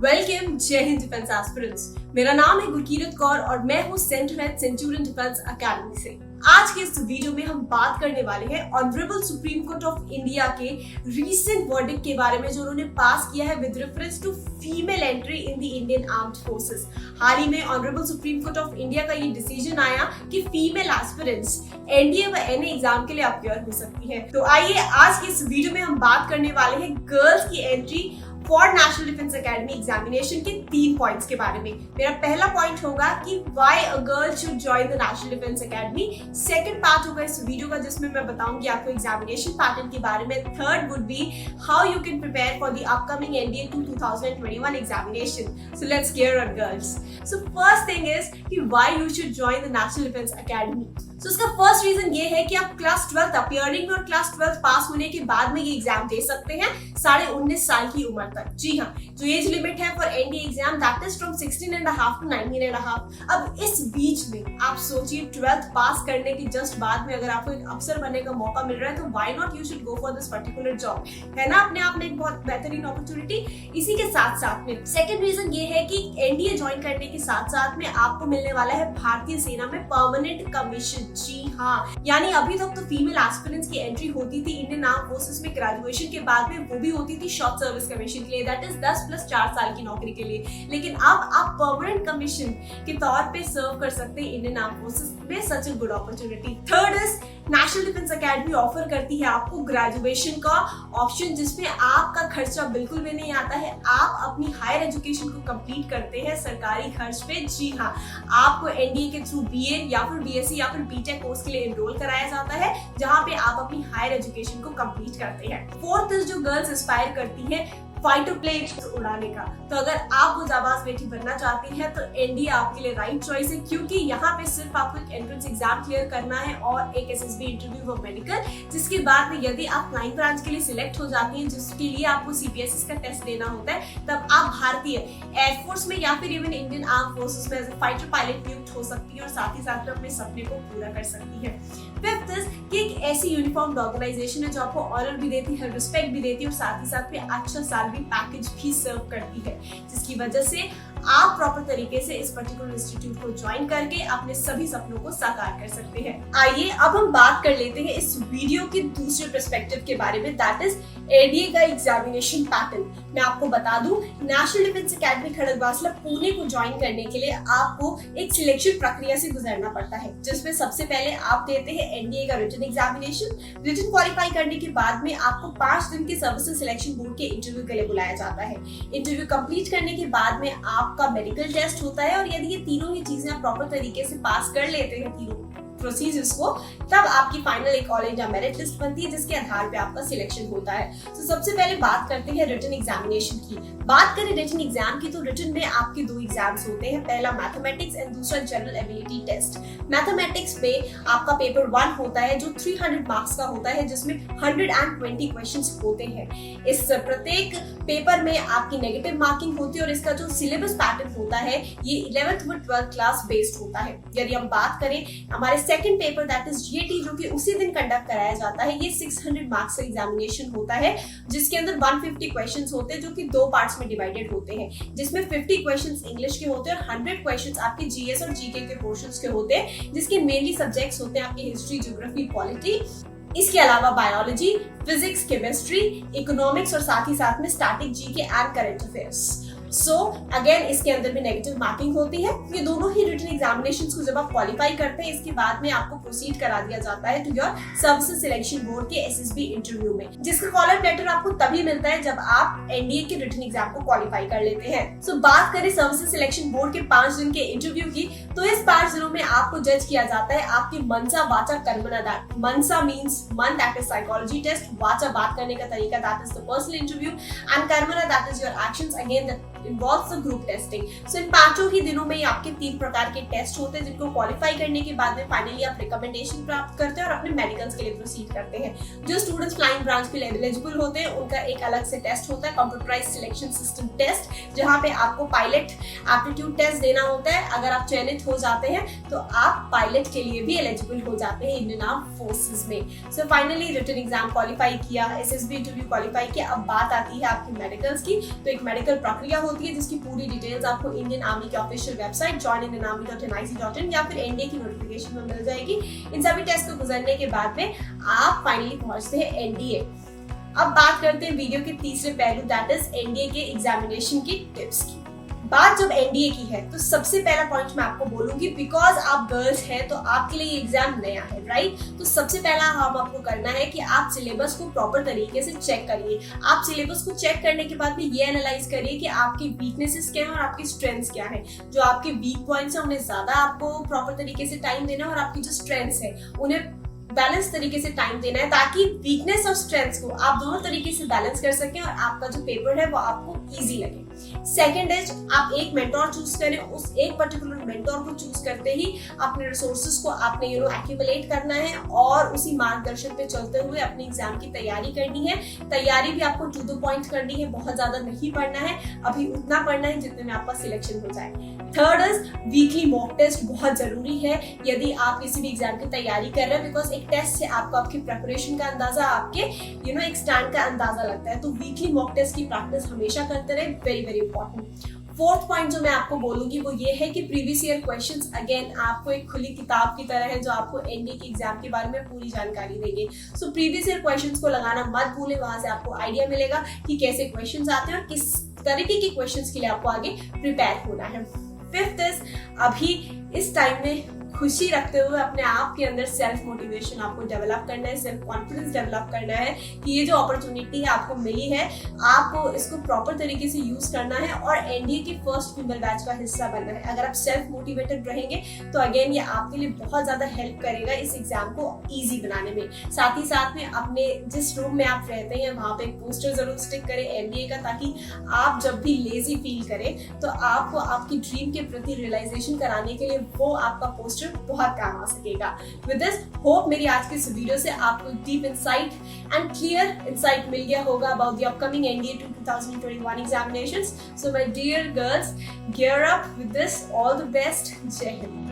Welcome जय Hind defence aspirants. मेरा नाम है गुरकीरत कौर और मैं हूँ centre head Centurion defence academy से। आज के इस वीडियो में हम बात करने वाले हैं honourable Supreme Court of India के रीसेंट वर्डिक्ट के बारे में जो उन्होंने पास किया है with reference to female entry in the Indian armed forces. हाल ही में honourable Supreme Court of India का ये डिसीजन आया कि फीमेल एस्पिरेंट्स एनडीए व एनए एग्जाम के लिए अपियर हो सकती है। तो आइए आज के इस वीडियो में हम बात करने वाले हैं गर्ल्स की entry for national Defence academy examination के 3 पॉइंट्स के बारे में। मेरा पहला पॉइंट होगा कि why a girl should join the National Defence academy. Second part होगा इस वीडियो का जिसमें मैं बताऊंगी आपको एग्जामिनेशन पैटर्न के बारे में। Third would be how you can prepare for the upcoming NDA 2021 examination. So let's clear on girls. So first thing is कि why you should join the National Defence Academy. So इसका first reason ये है कि आप class 12 appearing और class 12 pass होने के बाद में ये एग्जाम दे सकते हैं 19.5 साल की उम्र तक। जी हाँ, जो एज लिमिट है for NDA exam that is from 16.5 to 19.5। अब इस बीच में आप सोचिए 12th पास करने के जस्ट बाद में अगर आपको एक अफसर बनने का मौका मिल रहा है तो why not you should go for this particular job, है ना अपने आप में एक बहुत बेहतरीन अपॉर्चुनिटी। इसी के साथ साथ में सेकंड रीजन ये है कि एनडीए ज्वाइन करने के साथ साथ में आपको मिलने वाला है भारतीय सेना में परमानेंट कमीशन। जी हाँ, यानी अभी तक तो फीमेल एस्पिरेंट्स की एंट्री होती थी इंडियन आर्म फोर्सेस में ग्रेजुएशन के बाद में, वो भी होती थी शॉर्ट सर्विस कमीशन के लिए दैट इज 10 + 4 साल की नौकरी के लिए। लेकिन अब आप परमानेंट कमीशन के तौर पे सर्व कर सकते हैं इंडियन आर्म फोर्सेस में। Such a good opportunity. Third is National Defence Academy offer करती है आपको ग्रेजुएशन का ऑप्शन जिसमें आपका खर्चा बिल्कुल भी नहीं आता है। आप अपनी हायर एजुकेशन को कंप्लीट करते हैं सरकारी खर्च पे। जी हाँ, आपको एनडीए के थ्रू बीए या फिर बीएससी या फिर बीटेक कोर्स के लिए एनरोल कराया जाता है जहां पे आप अपनी हायर एजुकेशन को कंप्लीट करते हैं। फोर्थ इज जो गर्ल्स एस्पायर करती है फाइटर प्लेन उड़ाने का। तो अगर आप वो जाबाज बेटी बनना चाहती हैं तो एनडीए आपके लिए राइट चॉइस है, क्योंकि यहाँ पे सिर्फ आपको एक एंट्रेंस एग्जाम क्लियर करना है और एक एसएसबी इंटरव्यू फॉर मेडिकल, जिसके बाद में यदि आप फ्लाइंग ब्रांच के लिए सिलेक्ट हो जाती हैं जिसके लिए आपको सीपीएसएस का टेस्ट देना होता है, तब आप भारतीय एयरफोर्स में या फिर इवन इंडियन आर्म फोर्सेस में एज ए फाइटर पायलट नियुक्त हो सकती है और साथ ही साथ में अपने सपने को पूरा कर सकती है। फिफ्थ इज कि एक ऐसी यूनिफॉर्म ऑर्गेनाइजेशन है जो आपको ऑनर भी देती है, रिस्पेक्ट भी देती है और साथ ही साथ में अच्छा सैलरी पैकेज भी सर्व करती है, जिसकी वजह से आप प्रॉपर तरीके से इस पर्टिकुलर इंस्टीट्यूट को ज्वाइन करके अपने सभी सपनों को साकार कर सकते हैं। आइए अब हम बात कर लेते हैं इस वीडियो के दूसरे पर्सपेक्टिव के बारे में दैट इज एनडीए का एग्जामिनेशन पैटर्न। मैं आपको बता दूं, national Defence academy Khadakwasla Pune को ज्वाइन करने के लिए आपको एक सिलेक्शन प्रक्रिया से गुजरना पड़ता है, जिसमें सबसे पहले आप देते हैं एनडीए का रिटन एग्जामिनेशन। रिटन क्वालिफाई करने के बाद में आपको 5 दिन के सर्विसेज सिलेक्शन बोर्ड के इंटरव्यू के लिए बुलाया जाता है। इंटरव्यू कंप्लीट करने के बाद में आपका मेडिकल टेस्ट होता है और यदि ये तीनों ही चीजें आप प्रॉपर तरीके से पास कर लेते हैं तीनों प्रोसीजर्स को, तब आपकी फाइनल एक ऑल इंडिया मेरिट लिस्ट बनती है जिसके आधार पे आपका सिलेक्शन होता है। तो सबसे पहले बात करते हैं रिटन एग्जामिनेशन की। बात करें रिटन एग्जाम की तो रिटन में आपके 2 एग्जाम्स होते हैं, पहला मैथमेटिक्स एंड दूसरा जनरल एबिलिटी टेस्ट। मैथमेटिक्स पे आपका पेपर 1 होता है जो 300 मार्क्स का होता है, जिसमें 120 क्वेश्चंस होते हैं। इस प्रत्येक पेपर में आपकी नेगेटिव मार्किंग होती है और इसका जो सिलेबस पैटर्न होता है ये 11th व 12th क्लास बेस्ड होता है। यदि हम बात करें हमारे second paper that is GAT जो कि उसी दिन कंडक्ट कराया जाता है, ये 600 मार्क्स का एग्जामिनेशन होता है जिसके अंदर 150 क्वेश्चंस होते हैं जो कि 2 पार्ट्स में डिवाइडेड होते हैं, जिसमें 50 क्वेश्चंस इंग्लिश के होते हैं और 100 क्वेश्चंस आपके जीएस और जीके के पोर्शंस के होते हैं, जिसके मेनली सब्जेक्ट्स होते हैं आपके हिस्ट्री, ज्योग्राफी, पॉलिटी। इसके अलावा बायोलॉजी, फिजिक्स, केमिस्ट्री, इकोनॉमिक्स और साथ ही साथ में static GK and current affairs. So again इसके अंदर भी नेगेटिव मार्किंग होती है। ये दोनों ही रिटन एग्जामिनेशंस को जब आप क्वालिफाई करते हैं इसके बाद में आपको प्रोसीड करा दिया जाता है to your services selection board के एसएसबी इंटरव्यू में, जिसका कॉल अप लेटर आपको तभी मिलता है जब आप एनडीए के रिटन एग्जाम को क्वालिफाई कर लेते हैं। सो बात करें सर्विसेज सिलेक्शन बोर्ड के 5 दिन के इंटरव्यू की, तो इस 5 दिनों में आपको जज किया जाता है आपकी मनसा, वाचा, कर्मणा। दैट मनसा मींस मन, दैट इज साइकोलॉजी टेस्ट, वाचा बात करने का तरीका, that is the personal interview, and कर्मणा that is your actions, again that involves the group testing. So इन 5 ही दिनों में आपके 3 प्रकार के टेस्ट होते हैं जिनको क्वालिफाई करने के बाद में फाइनली आप रिकमेंडेशन प्राप्त करते हैं और अपने मेडिकल्स के लिए प्रोसीड करते हैं। जो स्टूडेंट्स फ्लाइंग ब्रांच के लिए एलिजिबल होते हैं उनका एक अलग से टेस्ट होता है, कंप्यूटराइज्ड सिलेक्शन सिस्टम टेस्ट, जहां पे आपको पायलट एप्टीट्यूड टेस्ट देना होता है। अगर आप चयनित हो जाते हैं तो आप पायलट के लिए भी एलिजिबल हो जाते हैं इंडियन आर्म फोर्सेस में। So finally written exam qualify किया, SSB इंटरव्यू क्वालिफाई किया। अब बात आती है आपकी मेडिकल्स की। तो एक मेडिकल प्रक्रिया होती है जिसकी पूरी डिटेल्स आपको इंडियन आर्मी के ऑफिशियल वेबसाइट joinindianarmy.nic.in या फिर एनडीए की नोटिफिकेशन में मिल जाएगी। इन सभी टेस्ट को गुजरने के बाद में आप फाइनली पहुंचते हैं एनडीए। अब बात करते हैं वीडियो के तीसरे पहलू, दैट इज एनडीए के एग्जामिनेशन की टिप्स की। बात जब एनडीए की है तो सबसे पहला पॉइंट मैं आपको बोलूंगी, बिकॉज आप गर्ल्स हैं तो आपके लिए एग्जाम नया है, राइट? तो सबसे पहला हम आपको करना है कि आप सिलेबस को प्रॉपर तरीके से चेक करिए। आप सिलेबस को चेक करने के बाद में ये एनालाइज करिए कि आपके वीकनेसेस क्या है और आपकी स्ट्रेंथ्स क्या है। जो आपके वीक पॉइंट्स है उन्हें ज्यादा आपको प्रॉपर तरीके से टाइम देना है और आपकी जो स्ट्रेंथ्स है उन्हें बैलेंस तरीके से टाइम देना है, ताकि वीकनेस और स्ट्रेंथ्स को आप दोनों तरीके से बैलेंस कर सकें और आपका जो पेपर है वो आपको इजी लगे। सेकेंड इज, आप एक मेंटोर चूज करें। उस एक पर्टिकुलर मेंटोर को चूज करते ही अपने रिसोर्सेज को आपने एक्यूमुलेट करना है और उसी मार्गदर्शन पे चलते हुए अपने एग्जाम की तैयारी करनी है। तैयारी भी आपको टू द पॉइंट करनी है, बहुत ज्यादा नहीं पढ़ना है, अभी उतना पढ़ना है जितने में आपका सिलेक्शन हो जाए। Third is, weekly mock test बहुत जरूरी है यदि आप किसी भी एग्जाम की तैयारी कर रहे हैं, बिकॉज एक टेस्ट से आपको आपकी प्रिपरेशन का अंदाजा, आपके एक स्टैंड का अंदाजा लगता है। तो वीकली मॉक टेस्ट की प्रैक्टिस हमेशा करते रहे, very very important. Fourth point जो मैं आपको बोलूंगी वो ये है कि प्रीवियस ईयर क्वेश्चंस अगेन आपको एक खुली किताब की तरह है जो आपको एनडीए के एग्जाम के बारे में पूरी जानकारी देंगे। सो प्रीवियस ईयर क्वेश्चंस को लगाना मत भूलें, वहां से आपको आइडिया मिलेगा कि कैसे क्वेश्चंस आते हैं और किस तरीके के क्वेश्चंस के लिए आपको आगे प्रिपेयर होना है। फिफ्थ इज, अभी इस टाइम में खुशी रखते हुए अपने आप के अंदर सेल्फ मोटिवेशन आपको डेवलप करना है, सेल्फ कॉन्फिडेंस डेवलप करना है कि ये जो अपॉर्चुनिटी है आपको मिली है, आपको इसको प्रॉपर तरीके से यूज करना है और एनडीए के फर्स्ट फीमेल बैच का हिस्सा बनना है। अगर आप सेल्फ मोटिवेटेड रहेंगे तो अगेन ये आपके लिए बहुत ज्यादा हेल्प करेगा इस एग्जाम को इजी बनाने में। साथ ही साथ में अपने जिस रूम में आप रहते हैं वहां पे एक पोस्टर जरूर स्टिक करें एनडीए का, ताकि आप जब भी लेजी फील करें तो आपको आपकी ड्रीम के प्रति रियलाइजेशन कराने के लिए वो आपका पोस्टर बहुत काम आ सकेगा। विद दिस होप मेरी आज की इस वीडियो से आपको deep insight and clear insight मिल गया होगा about the upcoming NDA 2021 examinations. So my dear girls, gear up with this, all the best, जय हिंद।